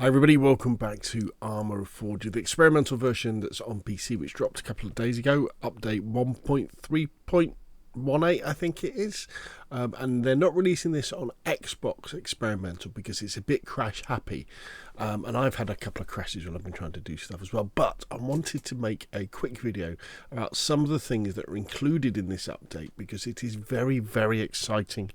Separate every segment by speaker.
Speaker 1: Hi everybody, welcome back to Arma Reforger, the experimental version that's on PC, which dropped a couple of days ago, update 1.3.0.18 I think it is, and they're not releasing this on Xbox experimental because it's a bit crash happy, and I've had a couple of crashes while I've been trying to do stuff as well, but I wanted to make a quick video about some of the things that are included in this update because it is very, very exciting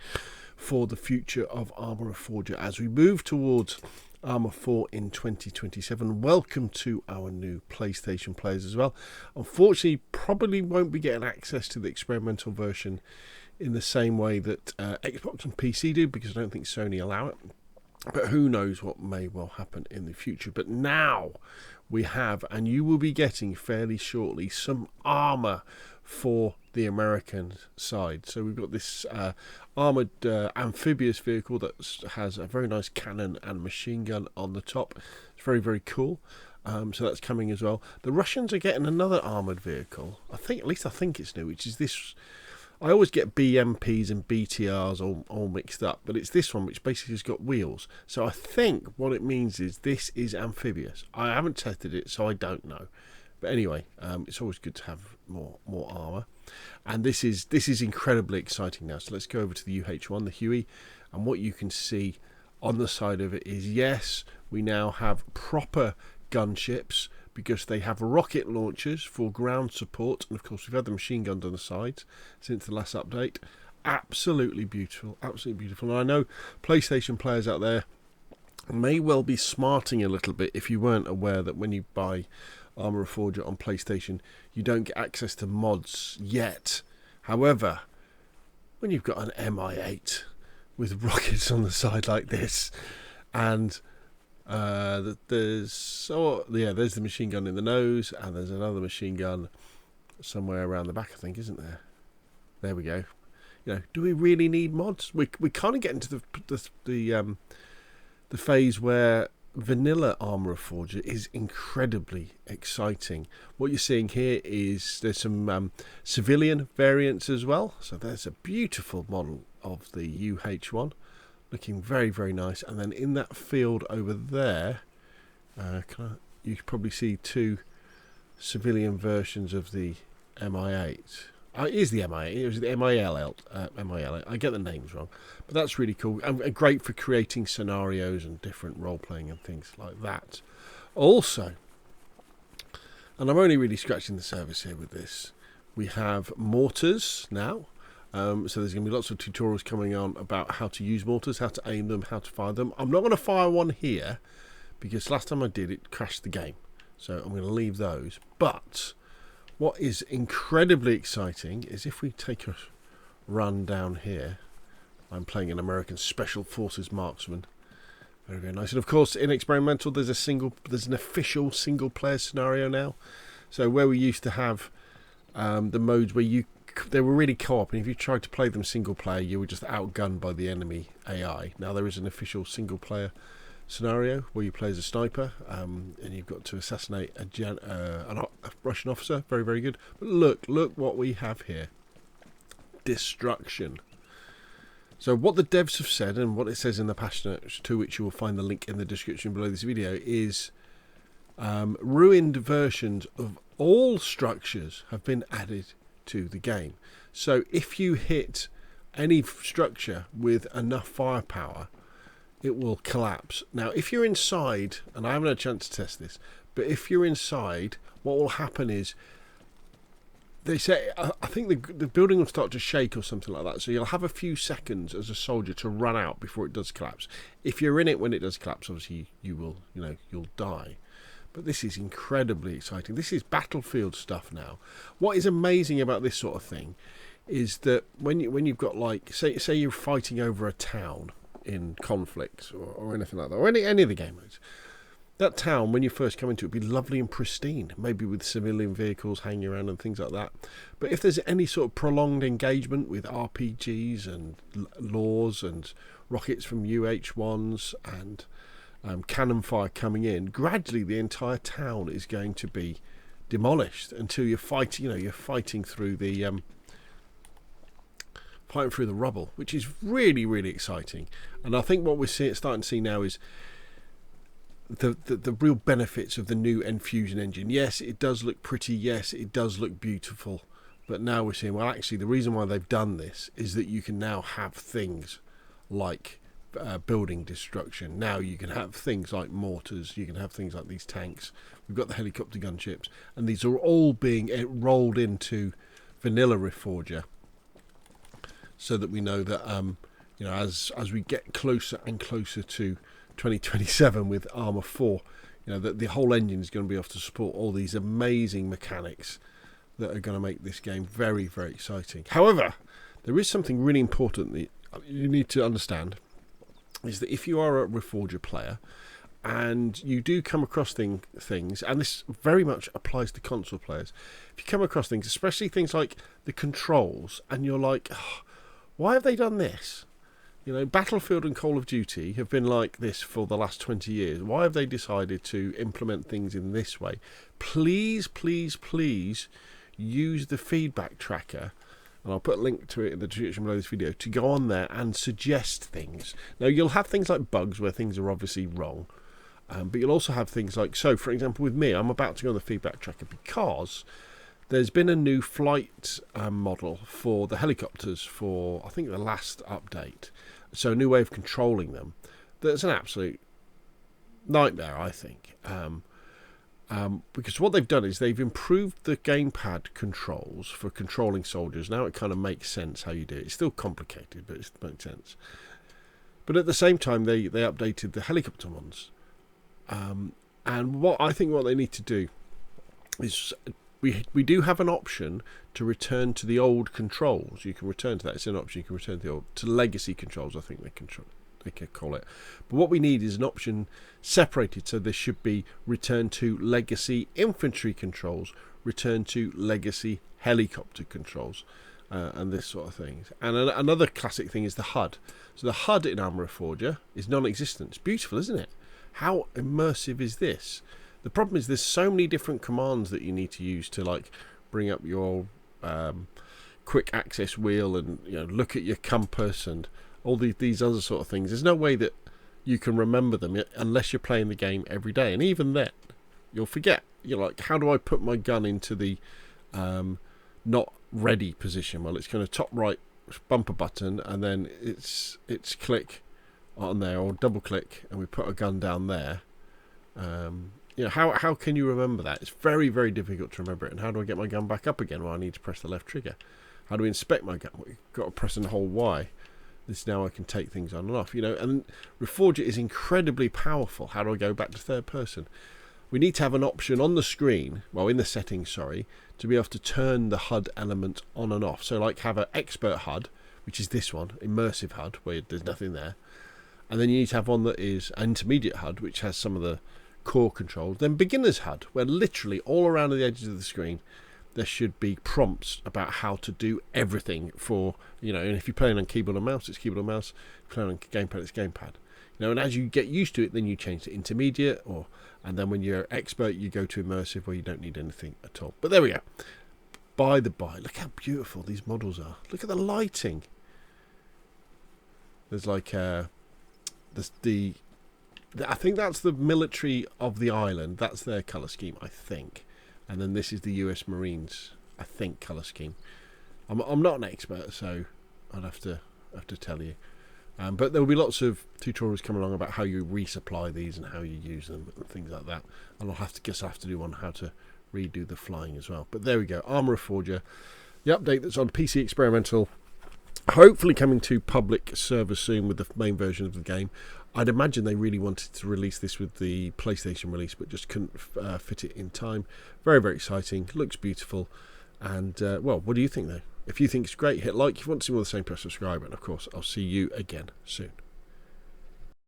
Speaker 1: for the future of Arma Reforger as we move towards Arma 4 in 2027. Welcome to our new PlayStation players as well. Unfortunately, probably won't be getting access to the experimental version in the same way that Xbox and PC do, because I don't think Sony allow it. But who knows what may well happen in the future. But now we have, and you will be getting fairly shortly, some armor for the American side. So we've got this armoured amphibious vehicle that has a very nice cannon and machine gun on the top. It's very, very cool. So that's coming as well. The Russians are getting another armoured vehicle. I think it's new, which is this. I always get BMPs and BTRs all mixed up, but it's this one which basically has got wheels. So I think what it means is this is amphibious. I haven't tested it, so I don't know. But anyway, it's always good to have more armour. And this is incredibly exciting now. So let's go over to the UH1, the Huey, and what you can see on the side of it is, yes, we now have proper gunships because they have rocket launchers for ground support, and of course we've had the machine guns on the sides since the last update. Absolutely beautiful, absolutely beautiful. And I know PlayStation players out there may well be smarting a little bit if you weren't aware that when you buy Arma Reforger on PlayStation, you don't get access to mods yet. However, when you've got an MI8 with rockets on the side like this, and there's the machine gun in the nose, and there's another machine gun somewhere around the back, I think, isn't there? There we go. You know, do we really need mods? We kind of get into the phase where vanilla Arma Reforger is incredibly exciting. What you're seeing here is there's some civilian variants as well. So there's a beautiful model of the UH1 looking very, very nice. And then in that field over there, you can probably see two civilian versions of the MI8. It is the MI8. It was the MIL. I get the names wrong, but that's really cool and great for creating scenarios and different role playing and things like that. Also, and I'm only really scratching the surface here with this, we have mortars now. So there's going to be lots of tutorials coming on about how to use mortars, how to aim them, how to fire them. I'm not going to fire one here because last time I did it crashed the game, so I'm going to leave those. But what is incredibly exciting is if we take a run down here, I'm playing an American Special Forces marksman. Very, very nice. And of course, in experimental, there's an official single player scenario now. So where we used to have the modes where they were really co-op, and if you tried to play them single player, you were just outgunned by the enemy AI. Now there is an official single player scenario where you play as a sniper, and you've got to assassinate a Russian officer. Very, very good. But look what we have here. Destruction. So what the devs have said, and what it says in the patch notes, to which you will find the link in the description below this video, is ruined versions of all structures have been added to the game. So if you hit any structure with enough firepower, it will collapse. Now, if you're inside, and I haven't had a chance to test this, but if you're inside, what will happen is, they say, I think the building will start to shake or something like that, so you'll have a few seconds as a soldier to run out before it does collapse. If you're in it when it does collapse, obviously you'll die. But this is incredibly exciting. This is battlefield stuff now. What is amazing about this sort of thing is that when you've got, like, say you're fighting over a town in conflicts or anything like that, or any of the game modes, that town, when you first come into it, would be lovely and pristine, maybe with civilian vehicles hanging around and things like that. But if there's any sort of prolonged engagement with RPGs and laws and rockets from UH1s and cannon fire coming in, gradually the entire town is going to be demolished until you're fighting through the rubble, which is really, really exciting. And I think what we're starting to see now is the real benefits of the new Enfusion engine. Yes, it does look pretty. Yes, it does look beautiful. But now we're seeing, well, actually, the reason why they've done this is that you can now have things like building destruction. Now you can have things like mortars. You can have things like these tanks. We've got the helicopter gunships, and these are all being rolled into vanilla Reforger, so that we know that as we get closer and closer to 2027 with Arma 4, that the whole engine is going to be able to support all these amazing mechanics that are going to make this game very, very exciting. However, there is something really important that you need to understand, is that if you are a Reforger player and you do come across things, and this very much applies to console players, if you come across things, especially things like the controls, and you're like, oh, why have they done this? Battlefield and Call of Duty have been like this for the last 20 years. Why have they decided to implement things in this way? Please, please, please use the feedback tracker, and I'll put a link to it in the description below this video, to go on there and suggest things. Now, you'll have things like bugs where things are obviously wrong, but you'll also have things like, so for example with me, I'm about to go on the feedback tracker because there's been a new flight model for the helicopters for, I think, the last update. So a new way of controlling them. That's an absolute nightmare, I think. Because what they've done is they've improved the gamepad controls for controlling soldiers. Now it kind of makes sense how you do it. It's still complicated, but it makes sense. But at the same time, they updated the helicopter ones. And what they need to do is, we do have an option to return to the old controls. You can return to that. It's an option. You can return to legacy controls, I think they can call it. But what we need is an option separated. So there should be return to legacy infantry controls, return to legacy helicopter controls, and this sort of things. And another classic thing is the HUD. So the HUD in Arma Reforger is non-existent. It's beautiful, isn't it? How immersive is this? The problem is there's so many different commands that you need to use to, like, bring up your quick access wheel and look at your compass and all these other sort of things. There's no way that you can remember them unless you're playing the game every day, and even then you'll forget. You're like, how do I put my gun into the not ready position? Well, it's going to top right bumper button, and then it's click on there, or double click, and we put a gun down there. How can you remember that? It's very, very difficult to remember it. And how do I get my gun back up again? Well, I need to press the left trigger. How do we inspect my gun? Well, you've got to press and hold Y. This now I can take things on and off. And Reforger is incredibly powerful. How do I go back to third person? We need to have an option on the screen, well, in the settings, sorry, to be able to turn the HUD element on and off. So, like, have an expert HUD, which is this one, immersive HUD, where there's nothing there. And then you need to have one that is an intermediate HUD, which has some of the core controls. Then beginner's HUD, where literally all around the edges of the screen there should be prompts about how to do everything for, and if you're playing on keyboard and mouse, it's keyboard and mouse. If you're playing on gamepad, it's gamepad. And as you get used to it, then you change to intermediate, and then when you're expert, you go to immersive, where you don't need anything at all. But there we go. By the by, look how beautiful these models are. Look at the lighting. There's like I think that's the military of the island. That's their colour scheme, I think. And then this is the US Marines, I think, colour scheme. I'm not an expert, so I'd have to tell you. But there will be lots of tutorials coming along about how you resupply these and how you use them and things like that. And I'll have to do one how to redo the flying as well. But there we go, Arma Reforger, the update that's on PC Experimental, hopefully coming to public server soon with the main version of the game. I'd imagine they really wanted to release this with the PlayStation release, but just couldn't fit it in time. Very, very exciting. Looks beautiful. And, well, what do you think, though? If you think it's great, hit like. If you want to see more of the same, press subscribe. And, of course, I'll see you again soon.